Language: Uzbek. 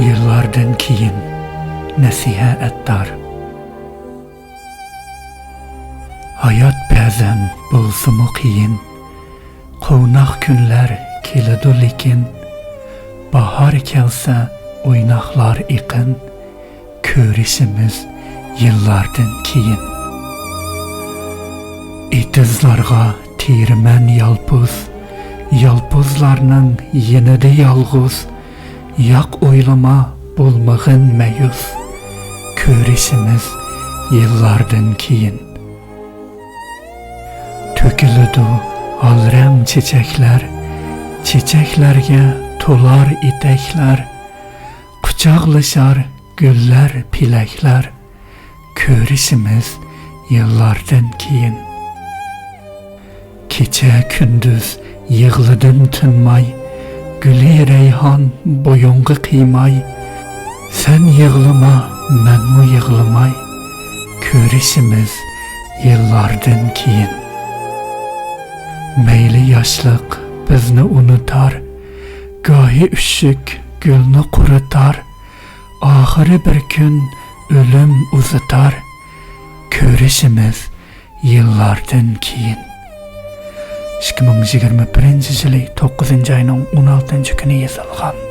yıllardan keyin nasihat ettar. Hayat bazen bulsumu qiyin, qovnaq kunlar keladi lekin, bahar kelsa oynaqlar iqin, ko'rishimiz yıllardan keyin. İtizlarga tirmen yalpuz, yalpuzlarning yenida yalg'uz, yak oylama bulmag'in mayus, ko'rishimiz yıllardan keyin. Tökülüdü alrang çiçekler, çiçeklerge tolar itekler, kucaklaşar güller pilekler, ko'rishimiz yıllardan keyin. Kecha gündüz yığlıdım tınmay, güle reyhan boyungu qiymay, sen yığlıma menmu yığlımay, ko'rishimiz yıllardan keyin. Meyli yaşlık bizni unutar, gahi üşük gülni qurutar, ahiri bir gün ölüm uzutar, ko'rishimiz yıllardan keyin. 2021 yılı 9. ayının 16. günü yazılgan.